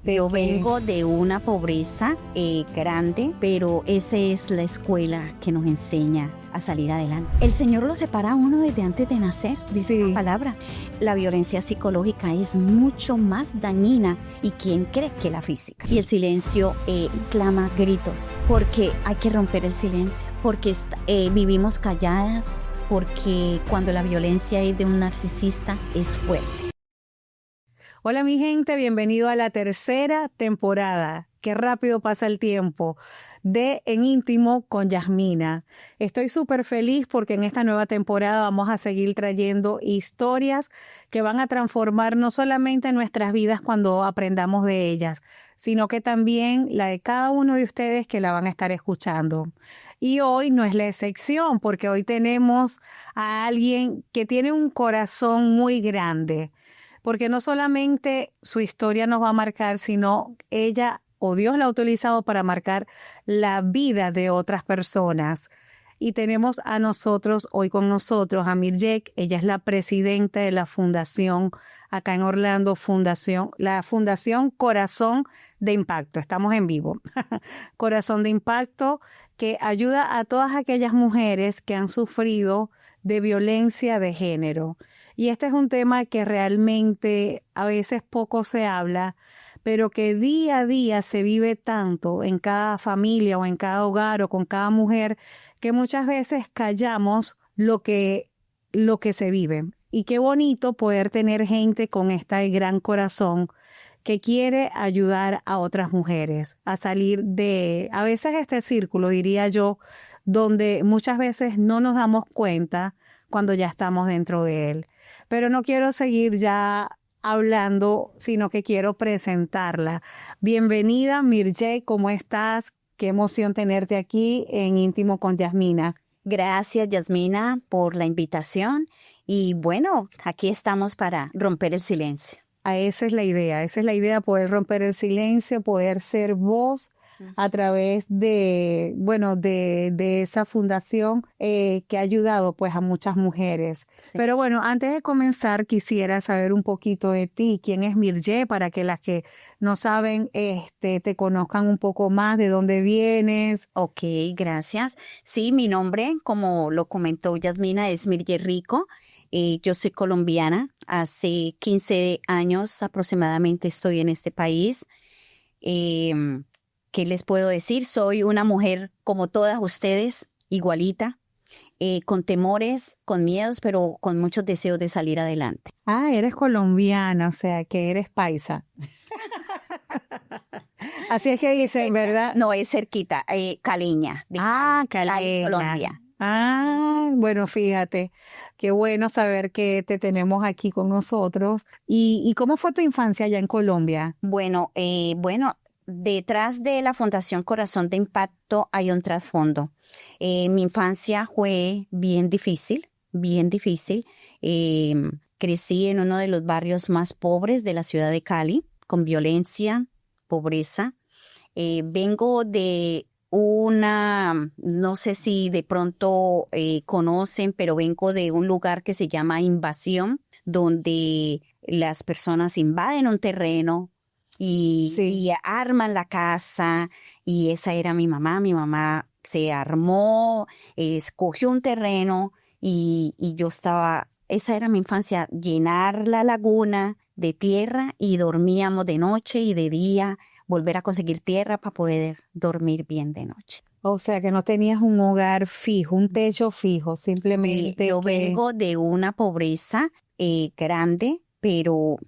Yo vengo de una pobreza grande, pero esa es la escuela que nos enseña a salir adelante. El Señor lo separa a uno desde antes de nacer, dice la palabra. La violencia psicológica es mucho más dañina y ¿quién cree que la física? Y el silencio clama gritos, porque hay que romper el silencio, porque vivimos calladas, porque cuando la violencia es de un narcisista es fuerte. Hola mi gente, bienvenido a la tercera temporada. Qué rápido pasa el tiempo de En Íntimo con Yasmina. Estoy súper feliz porque en esta nueva temporada vamos a seguir trayendo historias que van a transformar no solamente nuestras vidas cuando aprendamos de ellas, sino que también la de cada uno de ustedes que la van a estar escuchando. Y hoy no es la excepción porque hoy tenemos a alguien que tiene un corazón muy grande. Porque no solamente su historia nos va a marcar, sino ella o Dios la ha utilizado para marcar la vida de otras personas. Y tenemos a nosotros, hoy con nosotros, a Mirjek. Ella es la presidenta de la fundación acá en Orlando, la Fundación Corazón de Impacto. Estamos en vivo. Corazón de Impacto, que ayuda a todas aquellas mujeres que han sufrido de violencia de género. Y este es un tema que realmente a veces poco se habla, pero que día a día se vive tanto en cada familia o en cada hogar o con cada mujer, que muchas veces callamos lo que se vive. Y qué bonito poder tener gente con este gran corazón que quiere ayudar a otras mujeres a salir de, a veces este círculo, diría yo, donde muchas veces no nos damos cuenta cuando ya estamos dentro de él. Pero no quiero seguir ya hablando, sino que quiero presentarla. Bienvenida, Mirjek, ¿cómo estás? Qué emoción tenerte aquí en Íntimo con Yasmina. Gracias, Yasmina, por la invitación. Y bueno, aquí estamos para romper el silencio. Esa es la idea, poder romper el silencio, poder ser voz a través de, bueno, de esa fundación que ha ayudado pues a muchas mujeres. Sí. Pero bueno, antes de comenzar quisiera saber un poquito de ti, quién es Mirjek, para que las que no saben te conozcan un poco más, de dónde vienes. Ok, gracias. Sí, mi nombre, como lo comentó Yasmina, es Mirjek Rico. Yo soy colombiana, hace 15 años aproximadamente estoy en este país. ¿Qué les puedo decir? Soy una mujer como todas ustedes, igualita, con temores, con miedos, pero con muchos deseos de salir adelante. Ah, eres colombiana, o sea, que eres paisa. Así es que dicen, ¿verdad? No, es cerquita, Caleña. Caleña. Colombia. Ah, bueno, fíjate, qué bueno saber que te tenemos aquí con nosotros. ¿Y cómo fue tu infancia allá en Colombia? Bueno, detrás de la Fundación Corazón de Impacto hay un trasfondo. Mi infancia fue bien difícil, bien difícil. Crecí en uno de los barrios más pobres de la ciudad de Cali, con violencia, pobreza. Vengo de no sé si de pronto conocen, pero vengo de un lugar que se llama Invasión, donde las personas invaden un terreno y arman la casa, y esa era mi mamá. Mi mamá se armó, escogió un terreno y yo esa era mi infancia, llenar la laguna de tierra y dormíamos de noche y de día, volver a conseguir tierra para poder dormir bien de noche. O sea, que no tenías un hogar fijo, un techo fijo, simplemente. Yo vengo de una pobreza grande, pero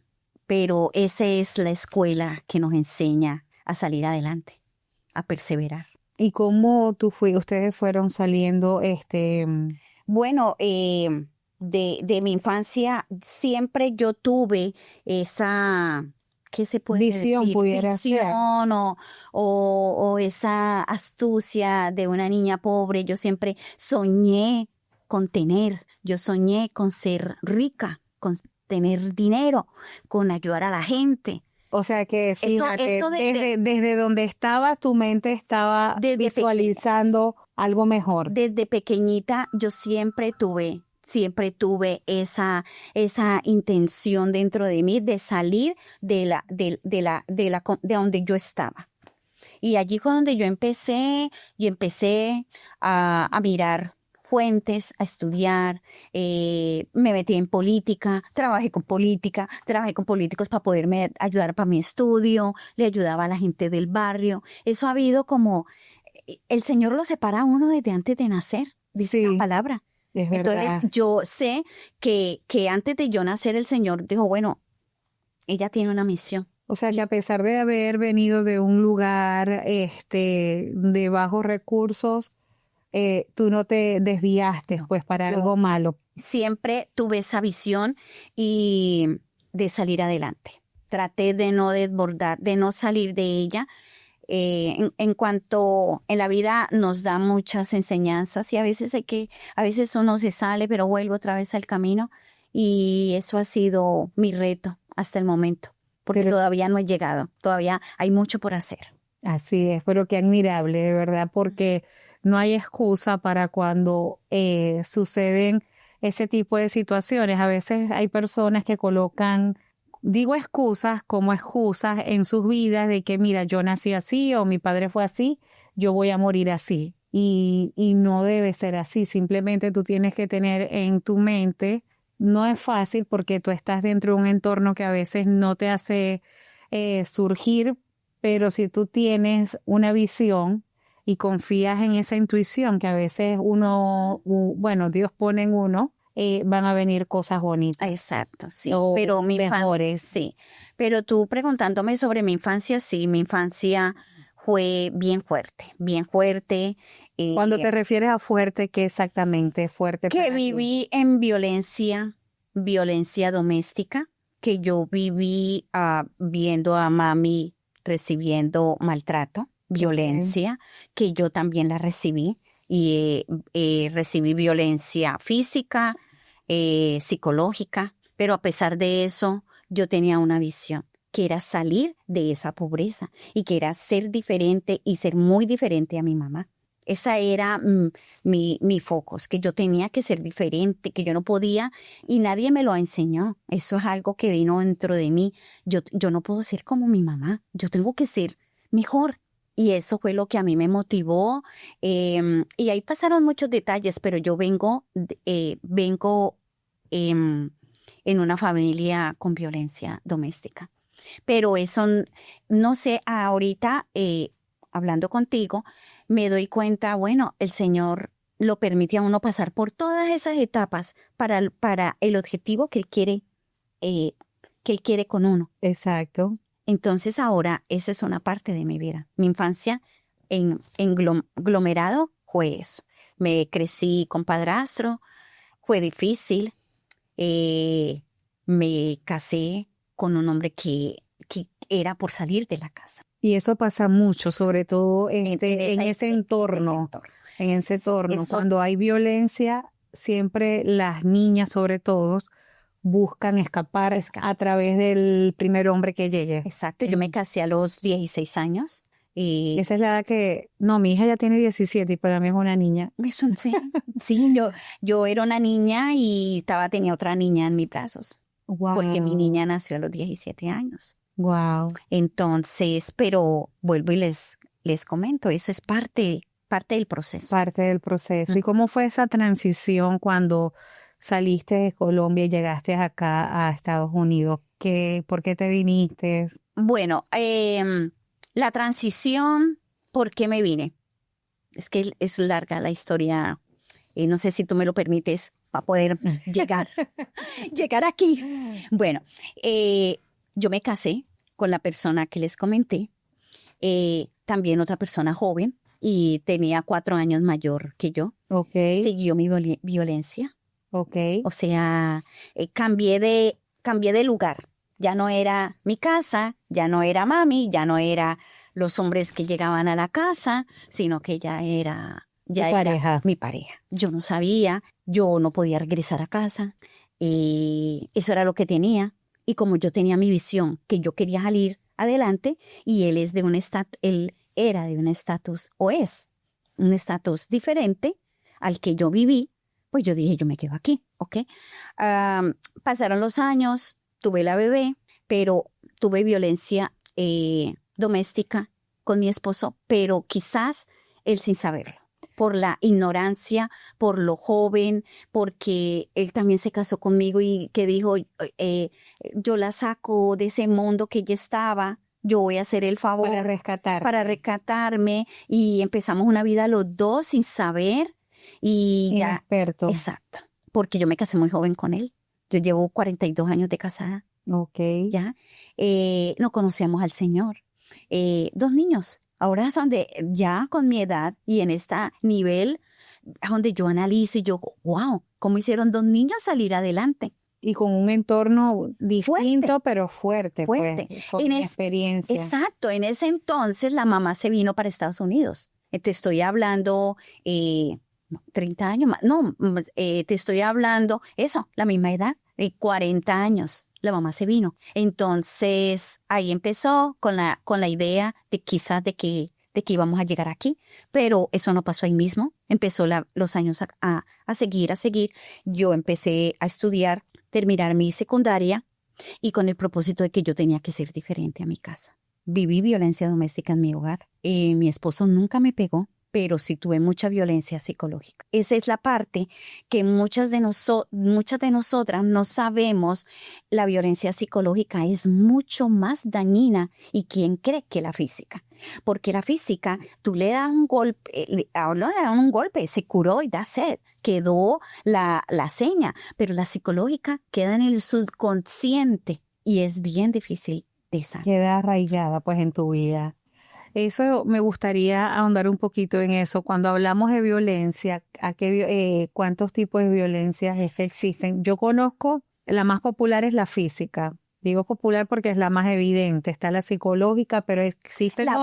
esa es la escuela que nos enseña a salir adelante, a perseverar. ¿Y cómo ustedes fueron saliendo? Bueno, de mi infancia siempre yo tuve esa, ¿qué se puede visión, decir? Pudiera ser. O esa astucia de una niña pobre. Yo siempre soñé con yo soñé con ser rica, con tener dinero, con ayudar a la gente. O sea que fíjate, desde donde estaba tu mente estaba visualizando algo mejor. Desde pequeñita yo siempre siempre tuve esa intención dentro de mí de salir de donde yo estaba. Y allí fue donde yo empecé a mirar fuentes, a estudiar, me metí en política, trabajé con políticos para poderme ayudar para mi estudio, le ayudaba a la gente del barrio. Eso ha habido como, el Señor lo separa a uno desde antes de nacer, dice la palabra. Es verdad. Entonces yo sé que antes de yo nacer el Señor dijo, bueno, ella tiene una misión. O sea, que a pesar de haber venido de un lugar de bajos recursos, tú no te desviaste pues para algo malo. Siempre tuve esa visión y de salir adelante. Traté de no desbordar, de no salir de ella. En cuanto en la vida nos da muchas enseñanzas y a veces uno se sale, pero vuelve otra vez al camino, y eso ha sido mi reto hasta el momento, porque todavía no he llegado, todavía hay mucho por hacer. Así es, pero qué admirable, de verdad, porque no hay excusa para cuando suceden ese tipo de situaciones. A veces hay personas que colocan, digo excusas como excusas en sus vidas de que, mira, yo nací así o mi padre fue así, yo voy a morir así. Y no debe ser así, simplemente tú tienes que tener en tu mente, no es fácil porque tú estás dentro de un entorno que a veces no te hace surgir, pero si tú tienes una visión y confías en esa intuición que a veces Dios pone en uno, van a venir cosas bonitas. Exacto, sí. Pero mejores. Sí. Pero tú preguntándome sobre mi infancia, sí, mi infancia fue bien fuerte, bien fuerte. Cuando te refieres a fuerte, ¿qué exactamente fuerte? Que viví en violencia doméstica, que yo viví viendo a mami recibiendo maltrato, violencia, que yo también la recibí, y recibí violencia física, psicológica, pero a pesar de eso, yo tenía una visión, que era salir de esa pobreza y que era ser diferente y ser muy diferente a mi mamá. Esa era mi focus, que yo tenía que ser diferente, que yo no podía, y nadie me lo enseñó. Eso es algo que vino dentro de mí. Yo no puedo ser como mi mamá, yo tengo que ser mejor. Y eso fue lo que a mí me motivó. Y ahí pasaron muchos detalles, pero yo vengo en una familia con violencia doméstica. Pero eso, no sé, ahorita, hablando contigo, me doy cuenta, bueno, el Señor lo permite a uno pasar por todas esas etapas para el objetivo que Él quiere con uno. Exacto. Entonces ahora esa es una parte de mi vida. Mi infancia en aglomerado fue eso. Me crecí con padrastro, fue difícil. Me casé con un hombre que era por salir de la casa. Y eso pasa mucho, sobre todo en ese entorno. En ese entorno. Cuando hay violencia, siempre las niñas, sobre todo, buscan escapar a través del primer hombre que llegue. Exacto. Yo me casé a los 16 años. Y esa es la edad que... No, mi hija ya tiene 17 y para mí es una niña. Eso, sí, sí, yo era una niña y tenía otra niña en mis brazos. Wow. Porque mi niña nació a los 17 años. Wow. Entonces, pero vuelvo y les comento, eso es parte del proceso. Parte del proceso. ¿Y cómo fue esa transición cuando saliste de Colombia y llegaste acá a Estados Unidos? ¿Por qué te viniste? Bueno, la transición, ¿por qué me vine? Es que es larga la historia. No sé si tú me lo permites para poder llegar aquí. Bueno, yo me casé con la persona que les comenté, también otra persona joven, y tenía 4 años mayor que yo. Okay. Siguió mi violencia. Okay. O sea, cambié de lugar. Ya no era mi casa, ya no era mami, ya no era los hombres que llegaban a la casa, sino que ya era mi pareja. Yo no sabía, yo no podía regresar a casa, y eso era lo que tenía. Y como yo tenía mi visión, que yo quería salir adelante, y él era de un estatus, o es un estatus diferente al que yo viví, pues yo dije, yo me quedo aquí. ¿ok? Pasaron los años, tuve la bebé, pero tuve violencia doméstica con mi esposo, pero quizás él sin saberlo, por la ignorancia, por lo joven, porque él también se casó conmigo y que dijo, yo la saco de ese mundo que ella estaba, yo voy a hacer el favor para rescatarme, y empezamos una vida los dos sin saber y ya. Inexperto. Exacto, porque yo me casé muy joven con él. Yo llevo 42 años de casada. Ok. ¿Ya? No conocíamos al Señor. 2 niños. Ahora son ya con mi edad y en este nivel donde yo analizo y yo, wow, ¿cómo hicieron 2 niños salir adelante? Y con un entorno distinto, pero fuerte. Fuerte. Pues, con experiencia. Exacto. En ese entonces la mamá se vino para Estados Unidos. Te estoy hablando 30 años más. No, te estoy hablando, la misma edad, de 40 años. La mamá se vino. Entonces, ahí empezó con la idea de quizás de que íbamos a llegar aquí, pero eso no pasó ahí mismo. Empezó los años a seguir. Yo empecé a estudiar, terminar mi secundaria y con el propósito de que yo tenía que ser diferente a mi casa. Viví violencia doméstica en mi hogar. Mi esposo nunca me pegó, pero sí tuve mucha violencia psicológica. Esa es la parte que muchas de nosotras no sabemos. La violencia psicológica es mucho más dañina, y quién cree que la física. Porque la física, tú le das un golpe, le dan un golpe, se curó y that's it, quedó la seña, pero la psicológica queda en el subconsciente y es bien difícil de sanar. Queda arraigada pues en tu vida. Eso me gustaría ahondar un poquito en eso. Cuando hablamos de violencia, ¿cuántos tipos de violencias es que existen? Yo conozco, la más popular es la física. Digo popular porque es la más evidente. Está la psicológica, pero existe está la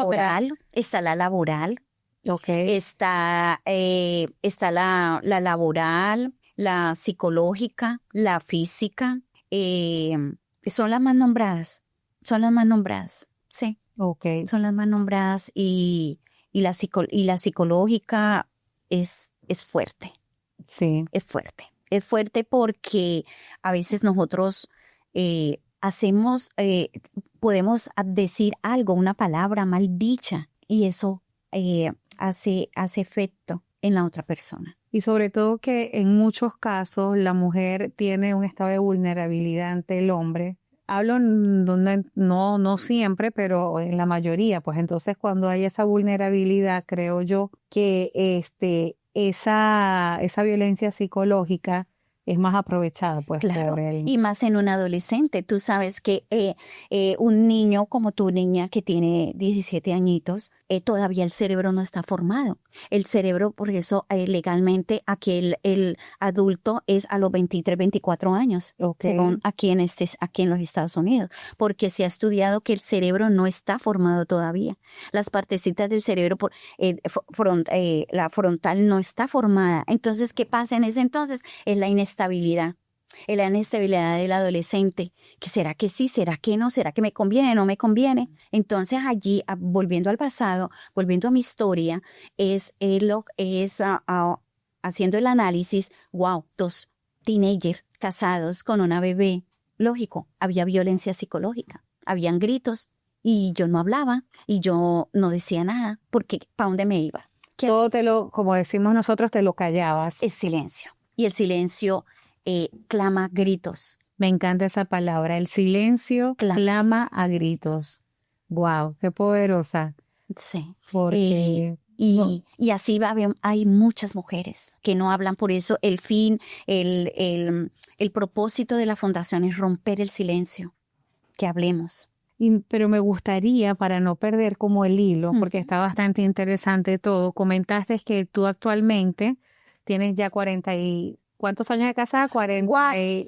laboral. Okay. Está la laboral, la psicológica, la física. Son las más nombradas. Sí. Okay. Son las más nombradas y la psicológica es fuerte. Sí. Es fuerte. Es fuerte porque a veces nosotros podemos decir algo, una palabra mal dicha, y eso hace efecto en la otra persona. Y sobre todo que en muchos casos la mujer tiene un estado de vulnerabilidad ante el hombre. Hablo donde no siempre, pero en la mayoría. Pues entonces cuando hay esa vulnerabilidad, creo yo que esa violencia psicológica es más aprovechada, pues, claro, por él. Y más en un adolescente. Tú sabes que un niño como tu niña que tiene 17 añitos, todavía el cerebro no está formado. El cerebro, por eso legalmente aquí el adulto es a los 23, 24 años, Okay. según aquí en los Estados Unidos, porque se ha estudiado que el cerebro no está formado todavía. Las partecitas del cerebro, la frontal no está formada. Entonces, ¿qué pasa en ese entonces? Es la inestabilidad. Es la inestabilidad del adolescente. ¿Que será que sí? ¿Será que no? ¿Será que me conviene? ¿No me conviene? Entonces allí, volviendo al pasado, volviendo a mi historia, haciendo el análisis, wow, 2 teenagers casados con una bebé. Lógico, había violencia psicológica, habían gritos y yo no hablaba y yo no decía nada porque ¿para dónde me iba? Todo como decimos nosotros, te lo callabas. Es silencio. Y el silencio clama gritos. Me encanta esa palabra. El silencio clama a gritos. Wow, qué poderosa. Sí. Porque y así hay muchas mujeres que no hablan. Por eso el fin, el propósito de la fundación es romper el silencio, que hablemos. Pero me gustaría, para no perder como el hilo, porque está bastante interesante todo, comentaste que tú actualmente tienes ya 40 y... ¿Cuántos años de casada? 42.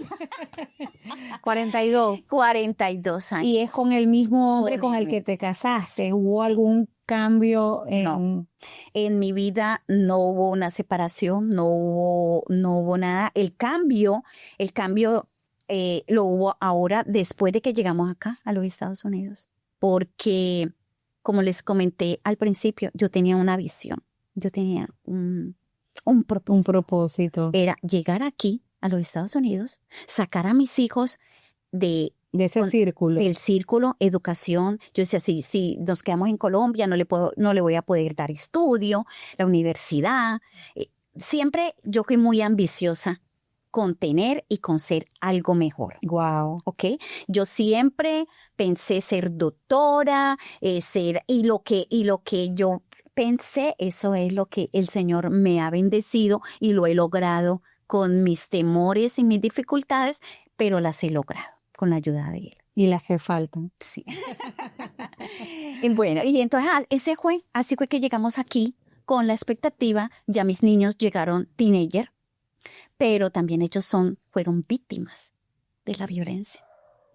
42 años. ¿Y es con el mismo hombre con el que te casaste? ¿Hubo algún cambio No. En mi vida no hubo una separación, no hubo nada. El cambio lo hubo ahora después de que llegamos acá a los Estados Unidos. Porque, como les comenté al principio, yo tenía una visión. Yo tenía un propósito. Un propósito. Era llegar aquí a los Estados Unidos, sacar a mis hijos de ese círculo. del círculo educación. Yo decía, si nos quedamos en Colombia, no le voy a poder dar estudio, la universidad. Siempre yo fui muy ambiciosa con tener y con ser algo mejor. Wow. ¿Ok? Yo siempre pensé ser doctora, y lo que yo pensé, eso es lo que el Señor me ha bendecido y lo he logrado con mis temores y mis dificultades, pero las he logrado con la ayuda de Él. Y las que faltan. Sí. Bueno, y entonces así fue que llegamos aquí con la expectativa, ya mis niños llegaron teenager, pero también ellos fueron víctimas de la violencia.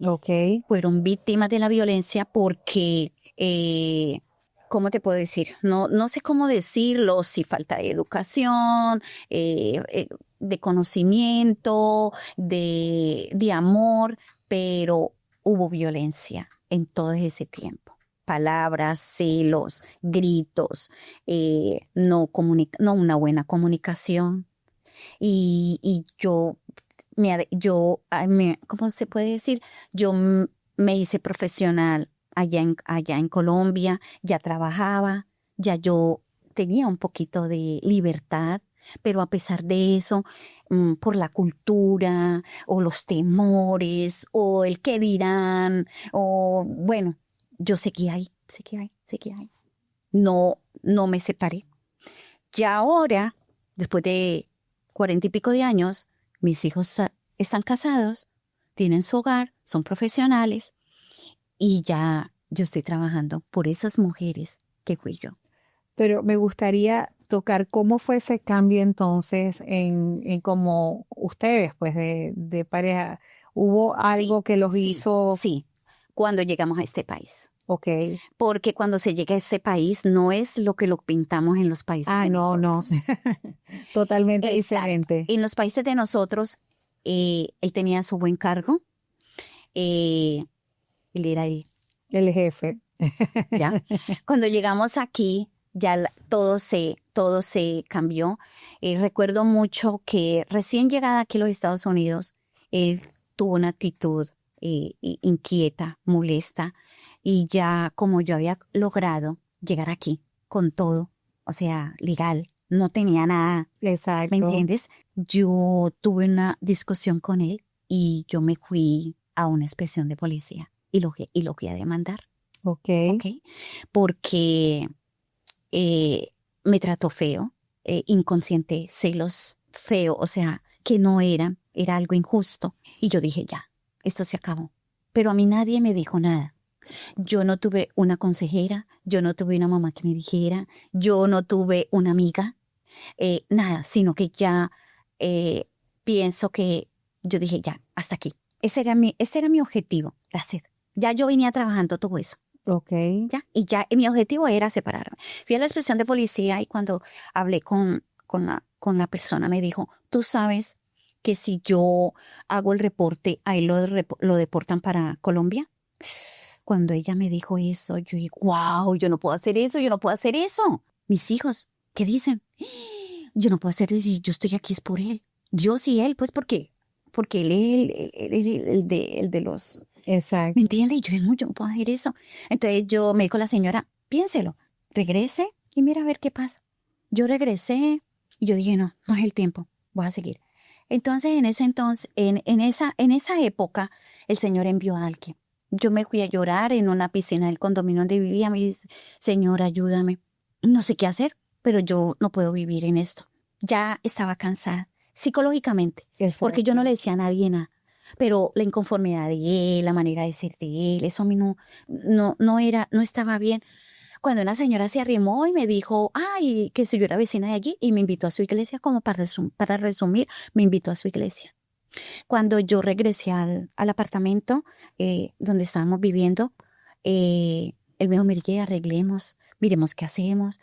Ok. Fueron víctimas de la violencia porque, ¿cómo te puedo decir? No sé cómo decirlo, si falta de educación, de conocimiento, de amor, pero hubo violencia en todo ese tiempo. Palabras, celos, gritos, no una buena comunicación. Y yo, ¿cómo se puede decir? Yo me hice profesional allá en Colombia, ya trabajaba, ya yo tenía un poquito de libertad, pero a pesar de eso, por la cultura o los temores o el qué dirán, o bueno, yo seguía ahí. No me separé. Ya ahora, después de 40 y pico de años, mis hijos están casados, tienen su hogar, son profesionales y ya yo estoy trabajando por esas mujeres que fui yo. Pero me gustaría tocar cómo fue ese cambio entonces en cómo ustedes, pues, de pareja. ¿Hubo algo que los hizo? Sí, cuando llegamos a este país. Ok. Porque cuando se llega a ese país no es lo que lo pintamos en los países de nosotros. Totalmente Exacto. diferente. En los países de nosotros, él tenía su buen cargo. Él era el jefe. ¿Ya? Cuando llegamos aquí, ya todo se cambió. Recuerdo mucho que recién llegada aquí a los Estados Unidos, él tuvo una actitud inquieta, molesta, y ya como yo había logrado llegar aquí con todo, o sea, legal, no tenía nada. Exacto. ¿Me entiendes? Yo tuve una discusión con él y yo me fui a una inspección de policía y lo fui a demandar. Ok. Porque me trató feo, inconsciente, celos feo, o sea, que no era algo injusto. Y yo dije, ya, esto se acabó. Pero a mí nadie me dijo nada. Yo no tuve una consejera, yo no tuve una mamá que me dijera, yo no tuve una amiga, nada, sino que ya pienso que yo dije, ya, hasta aquí. Ese era mi objetivo, ya yo venía trabajando todo eso. Ok. Ya, y mi objetivo era separarme. Fui a la inspección de policía y cuando hablé con la persona me dijo, tú sabes que si yo hago el reporte, a él lo deportan para Colombia. Cuando ella me dijo eso, yo dije, wow, yo no puedo hacer eso. Mis hijos, ¿qué dicen? Yo no puedo hacer eso y yo estoy aquí es por él. Dios y él, pues porque él es el de los... Exacto. ¿Me entiendes? Y yo no puedo hacer eso. Entonces me dijo la señora, piénselo, regrese y mira a ver qué pasa. Yo regresé y yo dije, no es el tiempo, voy a seguir. Entonces, en esa época, el Señor envió a alguien. Yo me fui a llorar en una piscina del condominio donde vivía. Me dice, Señor, ayúdame. No sé qué hacer, pero yo no puedo vivir en esto. Ya estaba cansada, psicológicamente, porque yo no le decía a nadie nada. Pero la inconformidad de él, la manera de ser de él, eso a mí no estaba bien. Cuando una señora se arrimó y me dijo, ay, que si yo era vecina de allí, y me invitó a su iglesia, como para resumir, me invitó a su iglesia. Cuando yo regresé al apartamento donde estábamos viviendo, él me dijo, mire, arreglemos, miremos qué hacemos.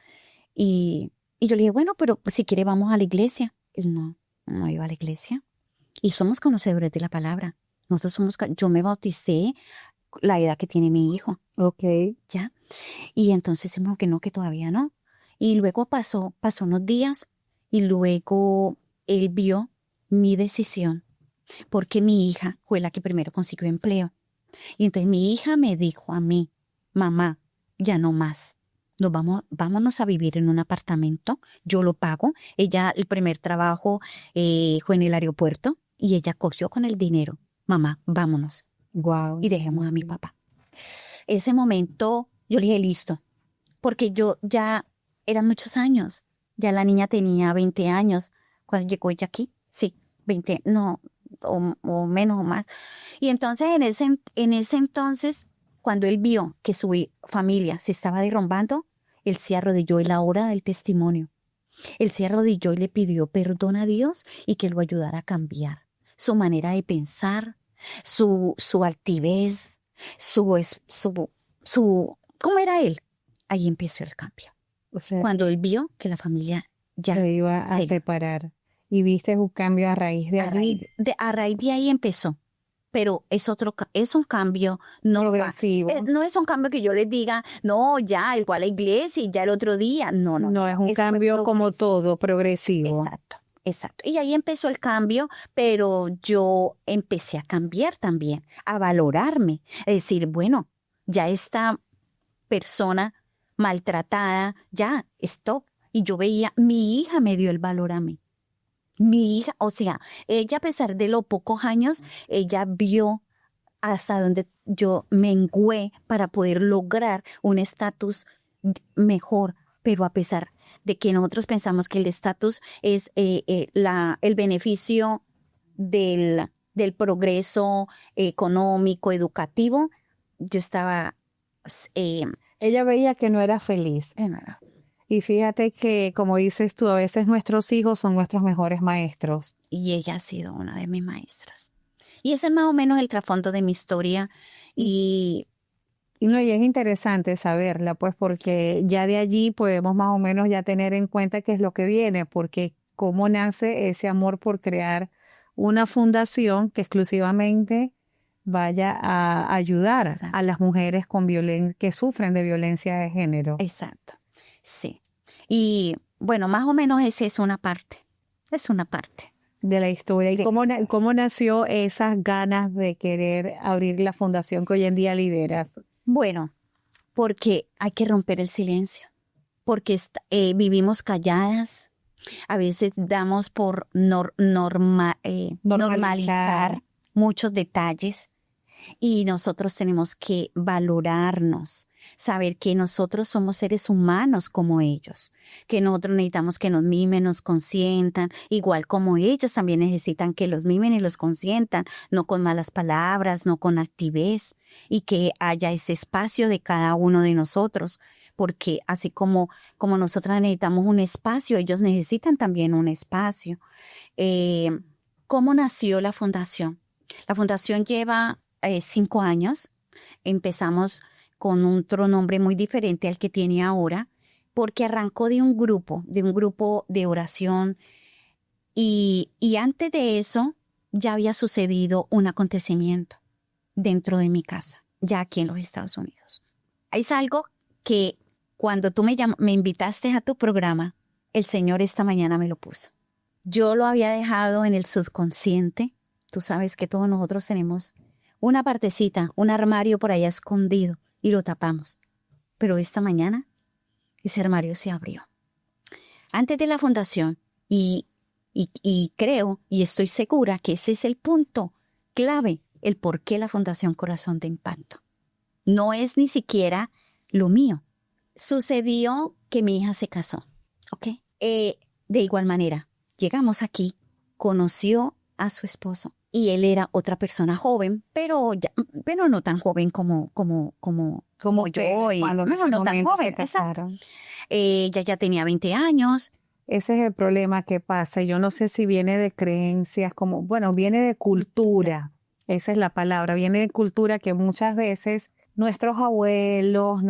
Y yo le dije, bueno, pero si quiere vamos a la iglesia. Él no iba a la iglesia. Y somos conocedores de la palabra. Yo me bauticé la edad que tiene mi hijo. Ok. ¿Ya? Y entonces decimos que no, que todavía no. Y luego pasó unos días y luego él vio mi decisión, porque mi hija fue la que primero consiguió empleo. Y entonces mi hija me dijo a mí, mamá, ya no más. Vámonos a vivir en un apartamento, yo lo pago. Ella, el primer trabajo fue en el aeropuerto y ella cogió con el dinero. Mamá, vámonos. Wow. Y dejemos a mi papá. Ese momento yo le dije, listo, porque yo ya eran muchos años. Ya la niña tenía 20 años cuando llegó ella aquí. Sí, 20, no, o menos o más. Y entonces en ese entonces, cuando él vio que su familia se estaba derrumbando, él se arrodilló en la hora del testimonio. Él se arrodilló y le pidió perdón a Dios y que lo ayudara a cambiar su manera de pensar, su altivez, ¿cómo era él? Ahí empezó el cambio. O sea, Cuando él vio que la familia ya se iba a separar. Y viste un cambio a raíz de allí. A raíz de ahí empezó. Pero es un cambio no progresivo. No es un cambio que yo les diga, no, ya, igual a la iglesia y ya el otro día. No. No, es un cambio como todo, progresivo. Exacto. Y ahí empezó el cambio, pero yo empecé a cambiar también, a valorarme, a decir, bueno, ya esta persona maltratada, ya, stop. Y yo veía, mi hija me dio el valor a mí. Mi hija, o sea, ella a pesar de los pocos años, ella vio hasta donde yo mengué para poder lograr un estatus mejor, pero a pesar de que nosotros pensamos que el estatus es el beneficio del progreso económico, educativo, yo estaba... ella veía que no era feliz. Y fíjate que, como dices tú, a veces nuestros hijos son nuestros mejores maestros. Y ella ha sido una de mis maestras. Y ese es más o menos el trasfondo de mi historia. Y es interesante saberla, pues, porque ya de allí podemos más o menos ya tener en cuenta qué es lo que viene, porque cómo nace ese amor por crear una fundación que exclusivamente vaya a ayudar a las mujeres que sufren de violencia de género. Exacto, sí. Y bueno, más o menos esa es una parte. Es una parte de la historia. ¿Y cómo nació esas ganas de querer abrir la fundación que hoy en día lideras? Bueno, porque hay que romper el silencio, porque vivimos calladas, a veces damos por normalizar muchos detalles y nosotros tenemos que valorarnos, saber que nosotros somos seres humanos como ellos, que nosotros necesitamos que nos mimen, nos consientan, igual como ellos también necesitan que los mimen y los consientan, no con malas palabras, no con altivez, y que haya ese espacio de cada uno de nosotros, porque así como nosotras necesitamos un espacio, ellos necesitan también un espacio. ¿Cómo nació la fundación? La fundación lleva 5 años. Empezamos con otro nombre muy diferente al que tiene ahora, porque arrancó de un grupo de oración y antes de eso ya había sucedido un acontecimiento dentro de mi casa, ya aquí en los Estados Unidos. Es algo que cuando tú me invitaste a tu programa, el Señor esta mañana me lo puso. Yo lo había dejado en el subconsciente. Tú sabes que todos nosotros tenemos una partecita, un armario por allá escondido y lo tapamos. Pero esta mañana ese armario se abrió. Antes de la fundación, y creo y estoy segura que ese es el punto clave, el por qué la Fundación Corazón de Impacto. No es ni siquiera lo mío. Sucedió que mi hija se casó, ¿ok? De igual manera, llegamos aquí, conoció a su esposo. Y él era otra persona joven, pero no tan joven como yo. Cuando no tan joven. Se casaron. Ella ya tenía 20 años. Ese es el problema que pasa. Yo no sé si viene de creencias, viene de cultura. Esa es la palabra. Viene de cultura que muchas veces nuestros abuelos,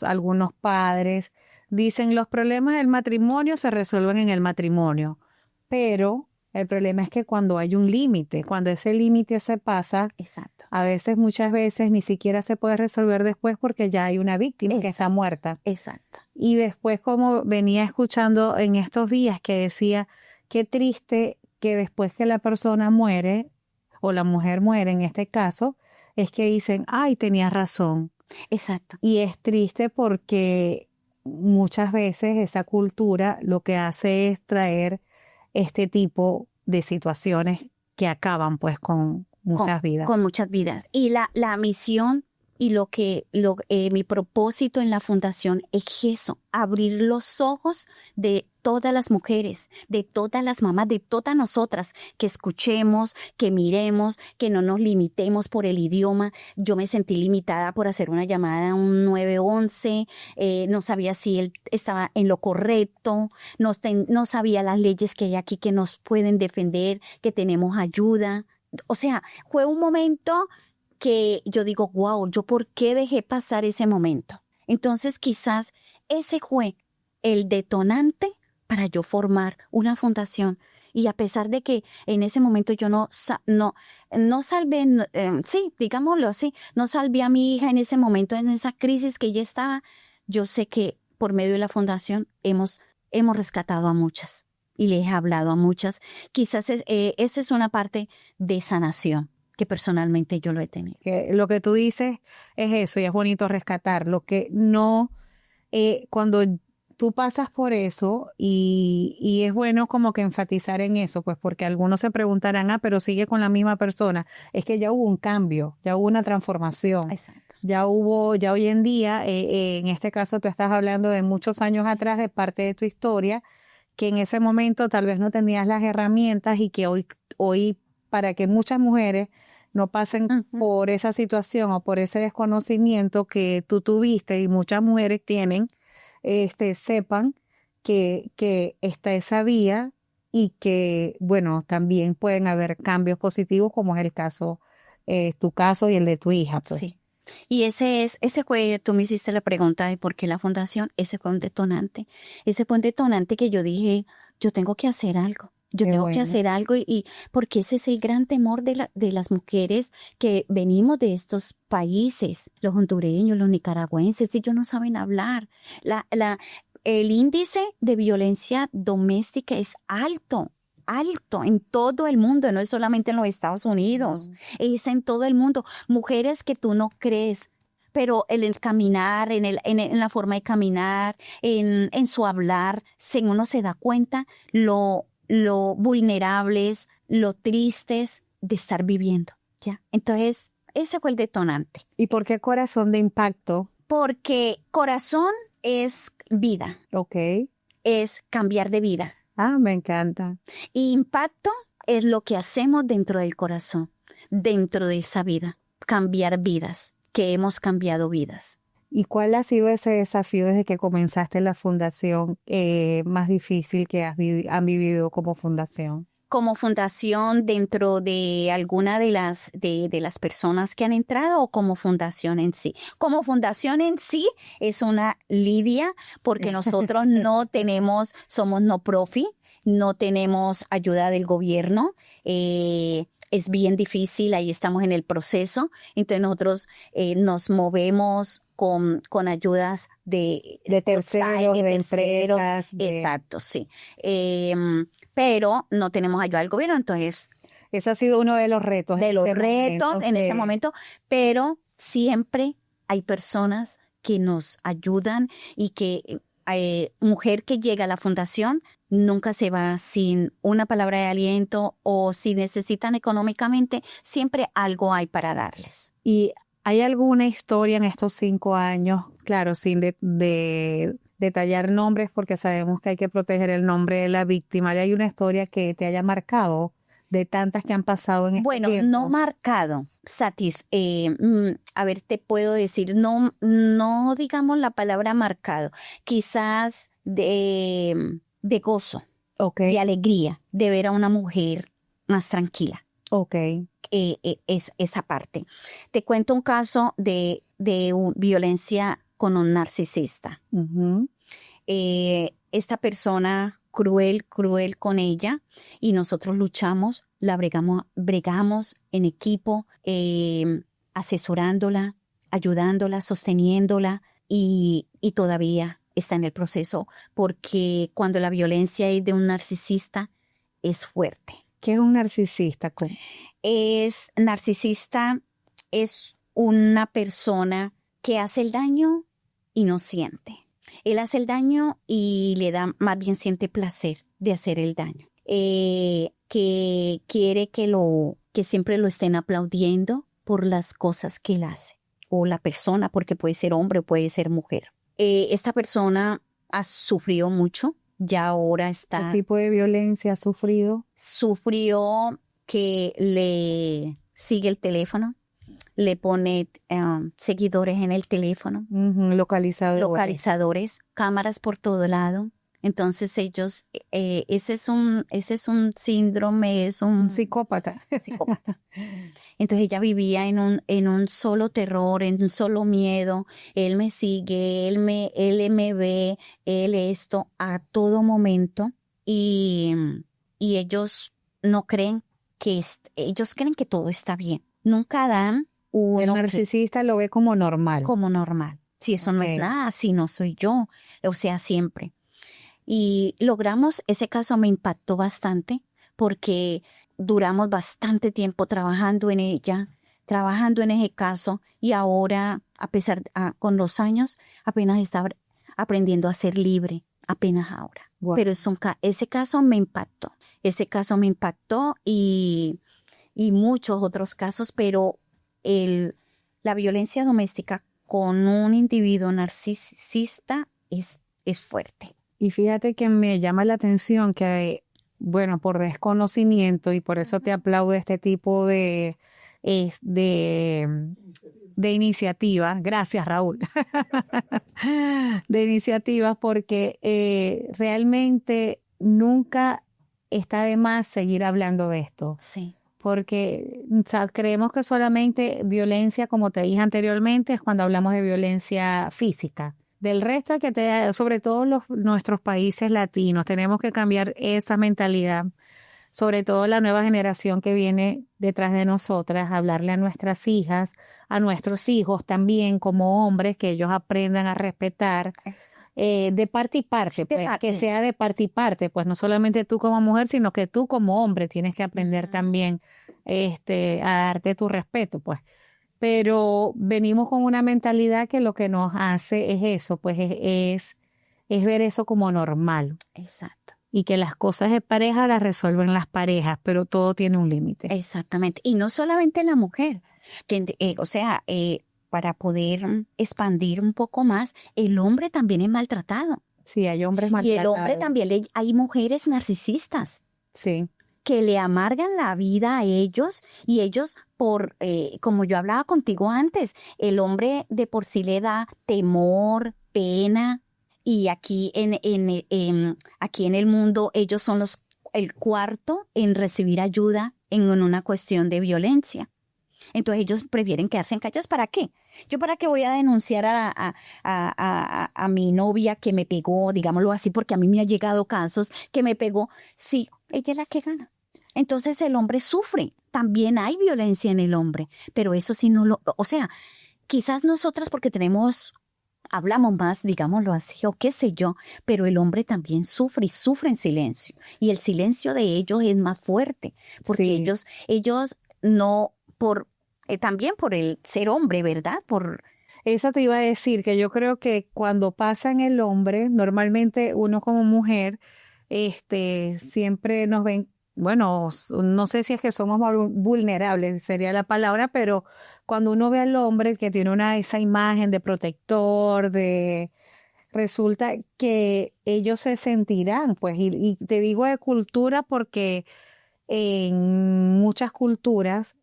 algunos padres dicen los problemas del matrimonio se resuelven en el matrimonio. Pero el problema es que cuando hay un límite, cuando ese límite se pasa, exacto, muchas veces ni siquiera se puede resolver después porque ya hay una víctima que está muerta. Exacto. Y después, como venía escuchando en estos días, que decía, qué triste que después que la persona muere, o la mujer muere en este caso, es que dicen, ay, tenías razón. Exacto. Y es triste porque muchas veces esa cultura lo que hace es traer este tipo de situaciones que acaban pues con muchas vidas. Con muchas vidas. Y la misión y mi propósito en la fundación es eso, abrir los ojos de todas las mujeres, de todas las mamás, de todas nosotras, que escuchemos, que miremos, que no nos limitemos por el idioma. Yo me sentí limitada por hacer una llamada a un 911, no sabía si él estaba en lo correcto, no sabía las leyes que hay aquí que nos pueden defender, que tenemos ayuda. O sea, fue un momento que yo digo, wow, ¿yo por qué dejé pasar ese momento? Entonces quizás ese fue el detonante para yo formar una fundación. Y a pesar de que en ese momento yo no salvé, sí, digámoslo así, no salvé a mi hija en ese momento, en esa crisis que ella estaba, yo sé que por medio de la fundación hemos rescatado a muchas y les he hablado a muchas. Quizás esa es una parte de sanación que personalmente yo lo he tenido. Que lo que tú dices es eso, y es bonito rescatar. Lo que no, cuando tú pasas por eso, y es bueno como que enfatizar en eso, pues porque algunos se preguntarán, pero sigue con la misma persona. Es que ya hubo un cambio, ya hubo una transformación. Exacto. Ya hoy en día, en este caso tú estás hablando de muchos años atrás, de parte de tu historia, que en ese momento tal vez no tenías las herramientas y que hoy para que muchas mujeres no pasen por esa situación o por ese desconocimiento que tú tuviste y muchas mujeres tienen, sepan que está esa vía y que, bueno, también pueden haber cambios positivos como es el caso, tu caso y el de tu hija. Pues. Sí. Y ese fue, tú me hiciste la pregunta de por qué la fundación, ese fue un detonante. Ese fue un detonante que yo dije, yo tengo que hacer algo. Yo tengo que hacer algo y porque ese es el gran temor de las mujeres que venimos de estos países, los hondureños, los nicaragüenses, ellos no saben hablar. El índice de violencia doméstica es alto en todo el mundo, no es solamente en los Estados Unidos, es en todo el mundo. Mujeres que tú no crees, pero en el caminar, en la forma de caminar, en su hablar, uno se da cuenta lo vulnerables, lo tristes de estar viviendo, ¿ya? Entonces, ese fue el detonante. ¿Y por qué Corazón de Impacto? Porque corazón es vida. Ok. Es cambiar de vida. Ah, me encanta. Y impacto es lo que hacemos dentro del corazón, dentro de esa vida, cambiar vidas, que hemos cambiado vidas. ¿Y cuál ha sido ese desafío desde que comenzaste la fundación más difícil que han vivido como fundación? Como fundación dentro de alguna de las personas que han entrado o como fundación en sí. Como fundación en sí es una lidia porque nosotros somos no profit, no tenemos ayuda del gobierno. Es bien difícil, ahí estamos en el proceso. Entonces nosotros nos movemos con ayudas de terceros, de empresas. Exacto, sí. Pero no tenemos ayuda del gobierno, entonces... Ese ha sido uno de los retos. En ese momento, pero siempre hay personas que nos ayudan y que mujer que llega a la fundación nunca se va sin una palabra de aliento o si necesitan económicamente, siempre algo hay para darles. ¿Y hay alguna historia en estos 5 años, claro, sin detallar nombres porque sabemos que hay que proteger el nombre de la víctima? ¿Hay una historia que te haya marcado de tantas que han pasado en este tiempo? No marcado, a ver, te puedo decir, no digamos la palabra marcado, quizás de gozo, de alegría, de ver a una mujer más tranquila. Es esa parte. Te cuento un caso de violencia con un narcisista. Esta persona cruel con ella y nosotros luchamos, la bregamos en equipo, asesorándola, ayudándola, sosteniéndola y todavía está en el proceso porque cuando la violencia es de un narcisista es fuerte. ¿Qué es un narcisista? Es narcisista, es una persona que hace el daño y no siente. Él hace el daño y le da, más bien siente placer de hacer el daño. Que quiere que siempre lo estén aplaudiendo por las cosas que él hace. O la persona, porque puede ser hombre o puede ser mujer. Esta persona ha sufrido mucho, ya ahora está... ¿Qué tipo de violencia ha sufrido? Sufrió que le sigue el teléfono, le pone seguidores en el teléfono, localizadores, cámaras por todo lado. Entonces ellos, ese es un síndrome, es un psicópata. psicópata. Entonces ella vivía en un solo terror, en un solo miedo. Él me sigue, él me ve, él esto a todo momento. Y ellos no creen ellos creen que todo está bien. Nunca dan El narcisista lo ve como normal. Como normal. Si eso no es nada, si no soy yo. O sea, siempre. Y logramos, ese caso me impactó bastante porque duramos bastante tiempo trabajando en ella, trabajando en ese caso y ahora, con los años, apenas está aprendiendo a ser libre, apenas ahora. Wow. Pero ese caso me impactó. Ese caso me impactó y muchos otros casos, pero la violencia doméstica con un individuo narcisista es fuerte. Y fíjate que me llama la atención que, bueno, por desconocimiento, y por eso te aplaudo este tipo de iniciativas. Gracias, Raúl. De iniciativas, porque realmente nunca está de más seguir hablando de esto. Sí. Porque creemos que solamente violencia, como te dije anteriormente, es cuando hablamos de violencia física. Del resto, sobre todo nuestros países latinos, tenemos que cambiar esa mentalidad, sobre todo la nueva generación que viene detrás de nosotras, hablarle a nuestras hijas, a nuestros hijos también como hombres, que ellos aprendan a respetar de parte y parte, pues, que sea de parte y parte, pues no solamente tú como mujer, sino que tú como hombre tienes que aprender también a darte tu respeto, pues. Pero venimos con una mentalidad que lo que nos hace es eso, pues es ver eso como normal. Exacto. Y que las cosas de pareja las resuelven las parejas, pero todo tiene un límite. Exactamente. Y no solamente la mujer, para poder expandir un poco más, el hombre también es maltratado. Sí, hay hombres maltratados. Y el hombre también, hay mujeres narcisistas. Sí. Que le amargan la vida a ellos y ellos como yo hablaba contigo antes, el hombre de por sí le da temor, pena y aquí aquí en el mundo ellos son el cuarto en recibir ayuda en una cuestión de violencia. Entonces ellos prefieren quedarse en calles. ¿Para qué? ¿Yo para qué voy a denunciar a mi novia que me pegó, digámoslo así, porque a mí me han llegado casos que me pegó? Sí, ella es la que gana. Entonces el hombre sufre. También hay violencia en el hombre, pero eso sí quizás nosotras porque hablamos más, digámoslo así, o qué sé yo, pero el hombre también sufre y sufre en silencio. Y el silencio de ellos es más fuerte, porque ellos no, también por el ser hombre, ¿verdad? Eso te iba a decir, que yo creo que cuando pasa en el hombre, normalmente uno como mujer, siempre nos ven, bueno, no sé si es que somos vulnerables, sería la palabra, pero cuando uno ve al hombre que tiene esa imagen de protector, resulta que ellos se sentirán, pues, y te digo de cultura porque en muchas culturas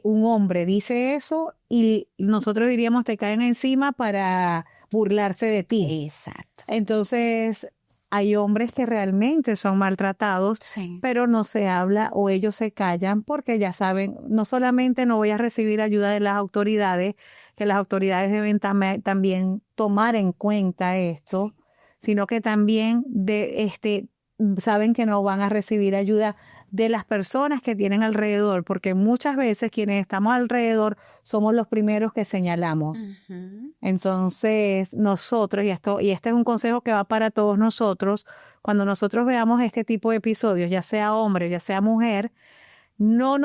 un hombre dice eso y nosotros diríamos te caen encima para burlarse de ti. Exacto. Entonces hay hombres que realmente son maltratados, pero no se habla o ellos se callan porque ya saben, no solamente no voy a recibir ayuda de las autoridades, que las autoridades deben también tomar en cuenta esto, sino que también saben que no van a recibir ayuda de las personas que tienen alrededor, porque muchas veces quienes estamos alrededor somos los primeros que señalamos. Entonces nosotros, y este es un consejo que va para todos nosotros, cuando nosotros veamos este tipo de episodios, ya sea hombre, ya sea mujer, no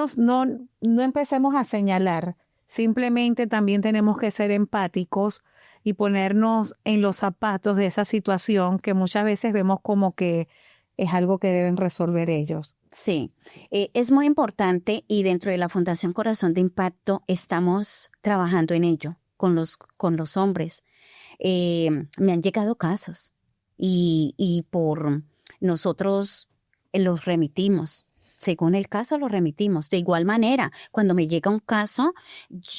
empecemos a señalar. Simplemente también tenemos que ser empáticos y ponernos en los zapatos de esa situación que muchas veces vemos como que es algo que deben resolver ellos. Sí, es muy importante y dentro de la Fundación Corazón de Impacto estamos trabajando en ello con los hombres. Me han llegado casos y por nosotros los remitimos. Según el caso, los remitimos. De igual manera, cuando me llega un caso,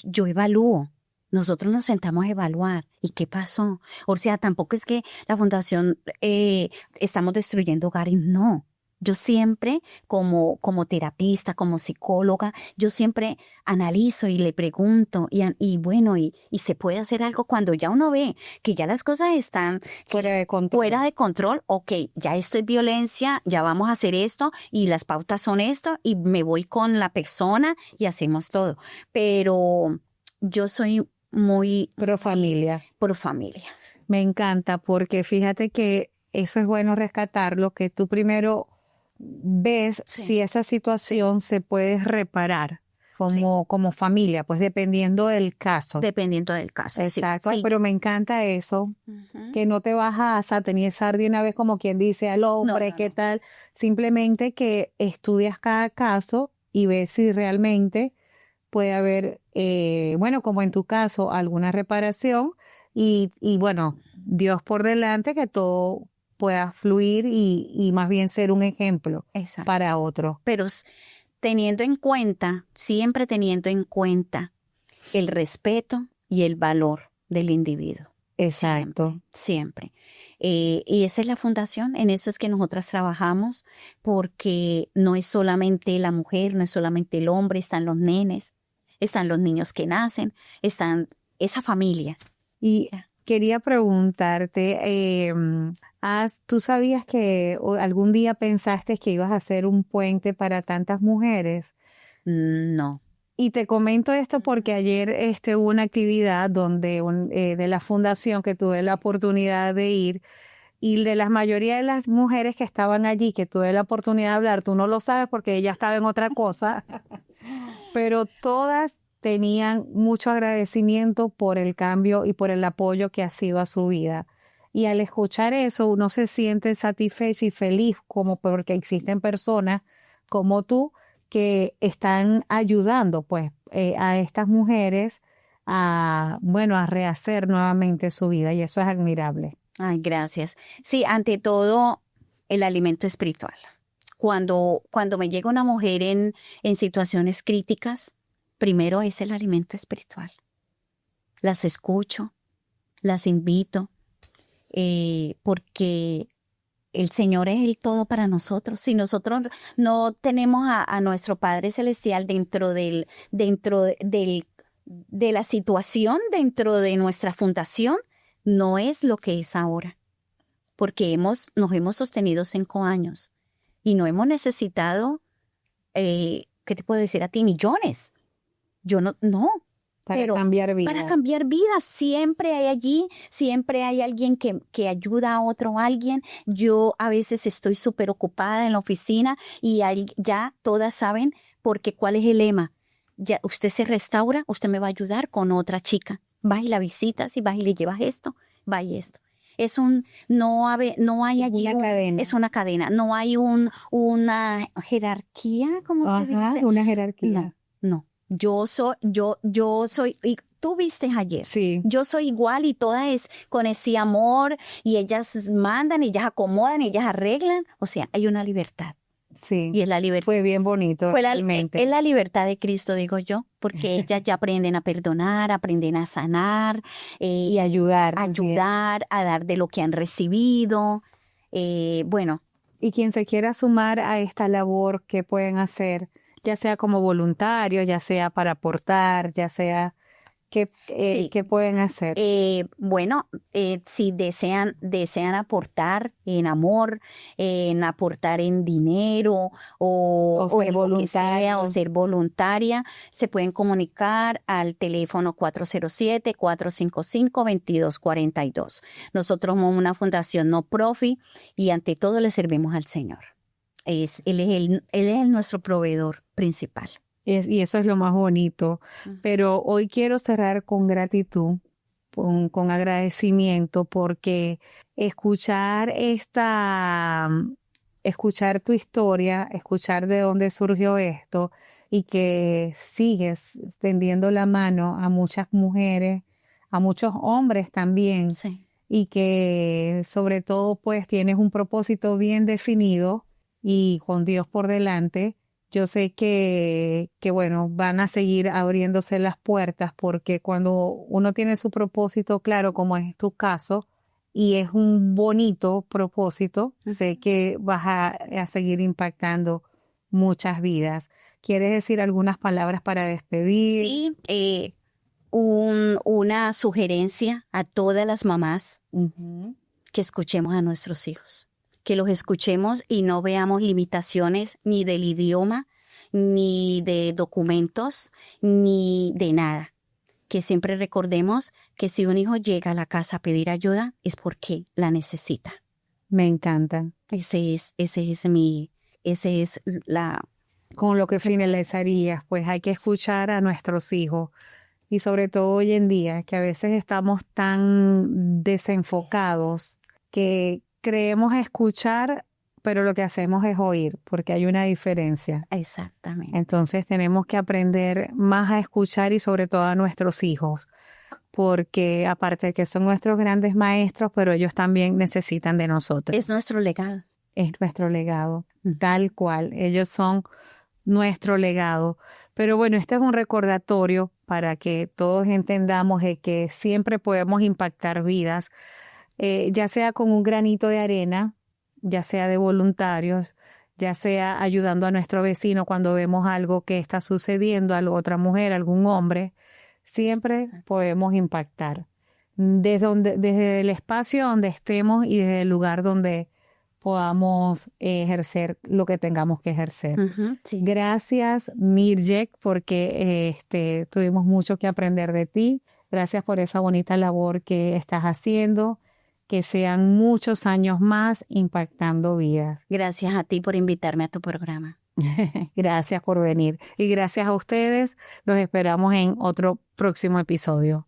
yo evalúo. Nosotros nos sentamos a evaluar. ¿Y qué pasó? O sea, tampoco es que la fundación estamos destruyendo hogares. No. Yo siempre, como terapista, como psicóloga, yo siempre analizo y le pregunto y bueno, y se puede hacer algo cuando ya uno ve que ya las cosas están Fuera de control. fuera de control. Ok, ya esto es violencia, ya vamos a hacer esto y las pautas son esto y me voy con la persona y hacemos todo. Pero yo soy muy Pro familia. pro familia. Me encanta porque fíjate que eso es bueno rescatarlo, que tú primero ves Sí. si esa situación se puede reparar como familia, pues dependiendo del caso. Dependiendo del caso. Exacto, Sí. pero me encanta eso, Ujú. que no te vas a satanizar de una vez como quien dice al hombre, no, ¿qué no. tal? Simplemente que estudias cada caso y ves si realmente puede haber, bueno, como en tu caso, alguna reparación y bueno, Dios por delante, que todo pueda fluir y más bien ser un ejemplo Exacto. para otro. Pero teniendo en cuenta, siempre teniendo en cuenta el respeto y el valor del individuo. Exacto. Siempre. Y esa es la fundación, en eso es que nosotras trabajamos, porque no es solamente la mujer, no es solamente el hombre, están los nenes, están los niños que nacen, están esa familia. Y quería preguntarte, ¿tú sabías que algún día pensaste que ibas a hacer un puente para tantas mujeres? No. Y te comento esto porque ayer hubo una actividad donde de la fundación que tuve la oportunidad de ir y de la mayoría de las mujeres que estaban allí, que tuve la oportunidad de hablar, tú no lo sabes porque ella estaba en otra cosa, pero todas tenían mucho agradecimiento por el cambio y por el apoyo que ha sido a su vida. Y al escuchar eso, uno se siente satisfecho y feliz como porque existen personas como tú que están ayudando pues a estas mujeres a rehacer nuevamente su vida y eso es admirable. Ay, gracias. Sí, ante todo, el alimento espiritual. Cuando me llega una mujer en situaciones críticas, primero es el alimento espiritual. Las escucho, las invito, porque el Señor es el todo para nosotros. Si nosotros no tenemos a nuestro Padre Celestial dentro de la situación, dentro de nuestra fundación, no es lo que es ahora. Porque nos hemos sostenido 5 años y no hemos necesitado, ¿qué te puedo decir a ti? Millones. Yo no. Para Pero cambiar vidas. para cambiar vidas, siempre hay allí, siempre hay alguien que ayuda a otro alguien. Yo a veces estoy súper ocupada en la oficina y ya todas saben porque cuál es el lema. Ya usted se restaura, usted me va a ayudar con otra chica. Vas y la visitas y vas y le llevas esto, va y esto. No hay allí una cadena. Es una cadena, no hay una jerarquía, ¿cómo se dice? Una jerarquía. No. Yo soy, y tú viste ayer. Sí. Yo soy igual y todas es con ese amor y ellas mandan, ellas acomodan, ellas arreglan. O sea, hay una libertad. Sí. Y es la libertad. Fue bien bonito, realmente. Es la libertad de Cristo, digo yo, porque ellas ya aprenden a perdonar, aprenden a sanar. Y ayudar. A dar de lo que han recibido. Bueno. Y quien se quiera sumar a esta labor, ¿qué pueden hacer? Ya sea como voluntario, ya sea para aportar, ya sea Sí. ¿Qué pueden hacer? Bueno, si desean aportar en amor, en aportar en dinero O ser en lo que sea, o voluntario. ser voluntaria, se pueden comunicar al teléfono 407-455-2242. Nosotros somos una fundación no profit y ante todo le servimos al Señor. Él es nuestro proveedor principal. Y eso es lo más bonito. Ujú. Pero hoy quiero cerrar con gratitud, con agradecimiento, porque escuchar escuchar tu historia, escuchar de dónde surgió esto y que sigues tendiendo la mano a muchas mujeres, a muchos hombres también, Sí. y que sobre todo pues tienes un propósito bien definido y con Dios por delante. Yo sé que bueno, van a seguir abriéndose las puertas porque cuando uno tiene su propósito claro, como es tu caso, y es un bonito propósito, sé que vas a seguir impactando muchas vidas. ¿Quieres decir algunas palabras para despedir? Sí, una sugerencia a todas las mamás Ujú. que escuchemos a nuestros hijos, que los escuchemos y no veamos limitaciones ni del idioma, ni de documentos, ni de nada. Que siempre recordemos que si un hijo llega a la casa a pedir ayuda es porque la necesita. Me encanta. Ese es la... Con lo que finalizarías, pues hay que escuchar a nuestros hijos y sobre todo hoy en día que a veces estamos tan desenfocados que creemos escuchar, pero lo que hacemos es oír, porque hay una diferencia. Exactamente. Entonces tenemos que aprender más a escuchar y sobre todo a nuestros hijos, porque aparte de que son nuestros grandes maestros, pero ellos también necesitan de nosotros. Es nuestro legado. Es nuestro legado, tal cual. Ellos son nuestro legado. Pero bueno, este es un recordatorio para que todos entendamos de que siempre podemos impactar vidas, ya sea con un granito de arena, ya sea de voluntarios, ya sea ayudando a nuestro vecino cuando vemos algo que está sucediendo, a otra mujer, algún hombre, siempre podemos impactar. Desde el espacio donde estemos y desde el lugar donde podamos ejercer lo que tengamos que ejercer. Sí. Gracias, Mirjek, porque tuvimos mucho que aprender de ti. Gracias por esa bonita labor que estás haciendo. Que sean muchos años más impactando vidas. Gracias a ti por invitarme a tu programa. Gracias por venir. Y gracias a ustedes. Los esperamos en otro próximo episodio.